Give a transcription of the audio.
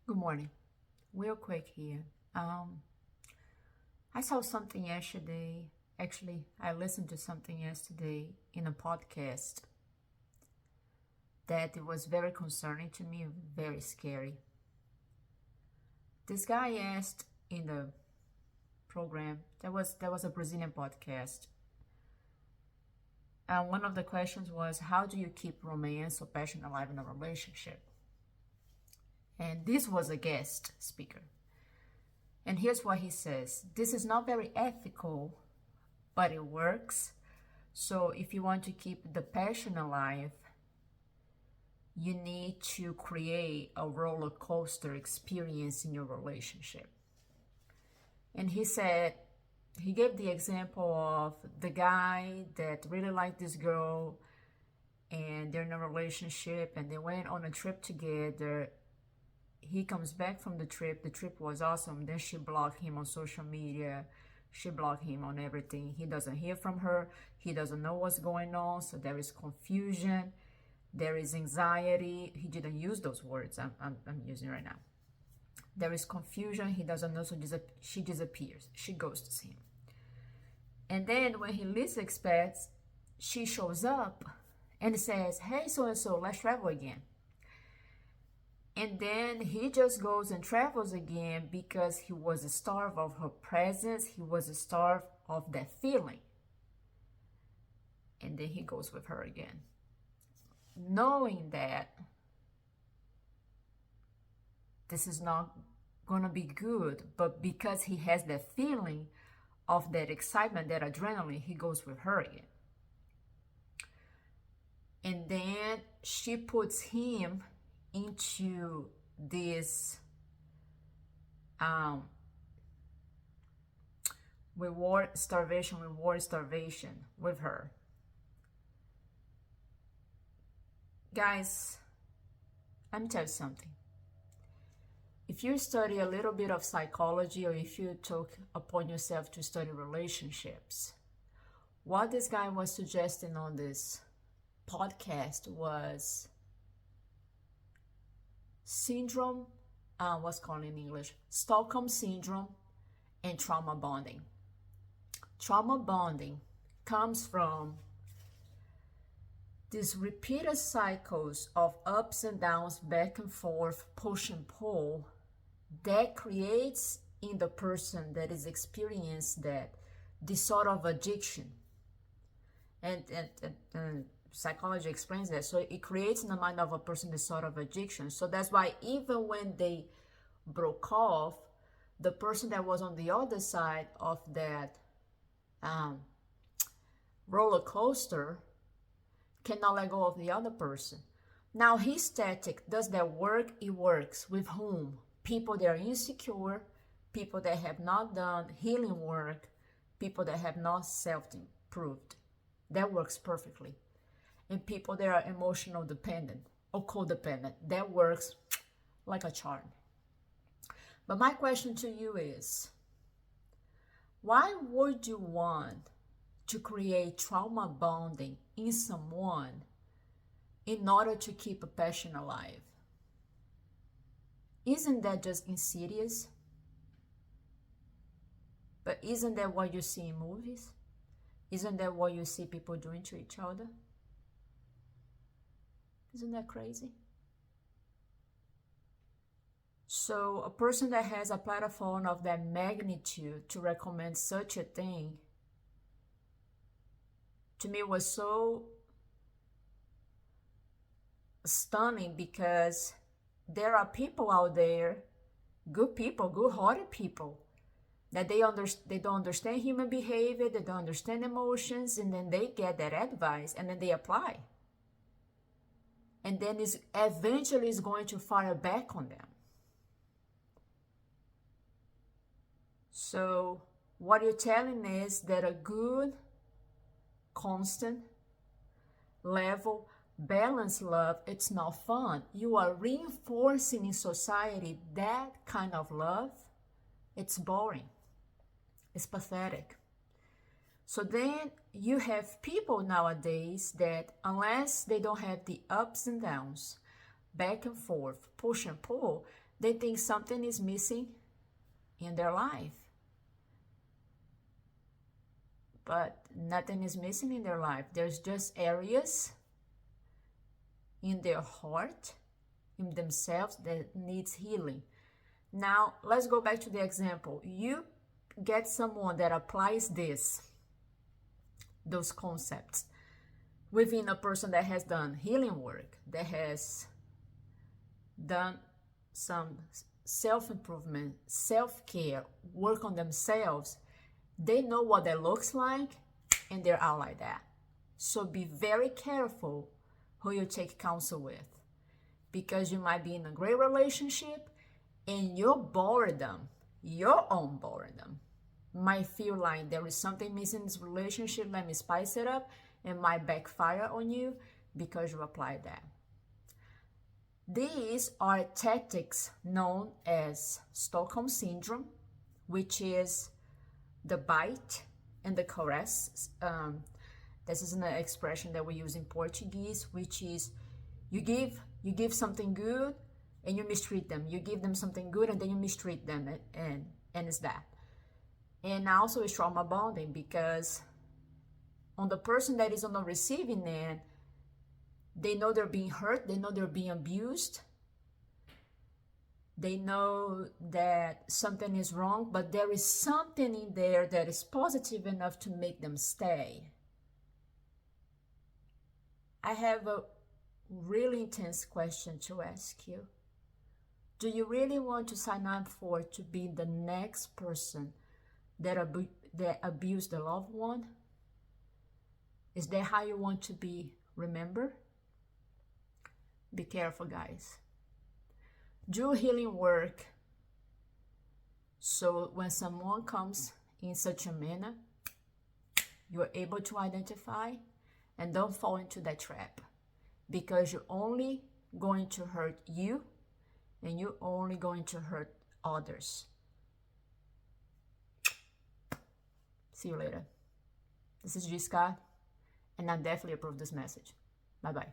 Good morning. Real quick here. Um, I saw something yesterday. Actually, I listened to something yesterday in a podcast that it was very concerning to me, very scary. This guy asked in the program, there was a Brazilian podcast. And one of the questions was, how do you keep romance or passion alive in a relationship? And this was a guest speaker. And here's what he says: this is not very ethical, but it works. So if you want to keep the passion alive, you need to create a roller coaster experience in your relationship. And he said, he gave the example of the guy that really liked this girl and they're in a relationship and they went on a trip together. He comes back from the trip was awesome. Then she blocked him on social media. She blocked him on everything. He doesn't hear from her. He doesn't know what's going on. So there is confusion. There is anxiety. He didn't use those words I'm using right now. There is confusion. He doesn't know, so she disappears. She ghosts him. And then when he least expects, she shows up and says, hey, so-and-so, let's travel again. And then he just goes and travels again because he was starved of her presence. He was starved of that feeling. And then he goes with her again, knowing that this is not going to be good. But because he has that feeling of that excitement, that adrenaline, he goes with her again. And then she puts him into this reward starvation with her. Guys, let me tell you something. If you study a little bit of psychology, or if you took upon yourself to study relationships, what this guy was suggesting on this podcast was syndrome, what's called in English, Stockholm syndrome and trauma bonding. Trauma bonding comes from these repeated cycles of ups and downs, back and forth, push and pull, that creates in the person that is experienced that this sort of addiction. And psychology explains that. So it creates in the mind of a person this sort of addiction. So that's why even when they broke off, the person that was on the other side of that roller coaster cannot let go of the other person. Now, his tactic, does that work? It works. With whom? People that are insecure, people that have not done healing work, people that have not self-improved. That works perfectly. And people that are emotional dependent or codependent, that works like a charm. But my question to you is, why would you want to create trauma bonding in someone in order to keep a passion alive? Isn't that just insidious? But isn't that what you see in movies? Isn't that what you see people doing to each other? Isn't that crazy? So a person that has a platform of that magnitude to recommend such a thing, to me, was so stunning, because there are people out there, good people, good-hearted people, that they don't understand human behavior, they don't understand emotions, and then they get that advice and then they apply. And then it eventually is going to fire back on them. So what you're telling me is that a good, constant, level, balanced love, it's not fun. You are reinforcing in society that kind of love. It's boring. It's pathetic. So then you have people nowadays that, unless they don't have the ups and downs, back and forth, push and pull, They think something is missing in their life. But nothing is missing in their life. There's just areas in their heart, in themselves, that needs healing. Now, let's go back to the example. You get someone that applies those concepts within a person that has done healing work, that has done some self-improvement, self-care, work on themselves. They know what that looks like, and they're out like that. So be very careful who you take counsel with, because you might be in a great relationship and your own boredom, might feel like there is something missing in this relationship, let me spice it up, and might backfire on you because you applied that. These are tactics known as Stockholm Syndrome, which is the bite and the caress. This is an expression that we use in Portuguese, which is you give something good and you mistreat them. You give them something good and then you mistreat them, and it's that. And also it's trauma bonding, because on the person that is on the receiving end, they know they're being hurt, they know they're being abused, they know that something is wrong, but there is something in there that is positive enough to make them stay. I have a really intense question to ask you. Do you really want to sign up to be the next person that abused a loved one? Is that how you want to be remembered? Be careful, guys. Do healing work so when someone comes in such a manner, you're able to identify, and don't fall into that trap, because you're only going to hurt you and you're only going to hurt others. See you later. This is G. Scott, and I definitely approve this message. Bye-bye.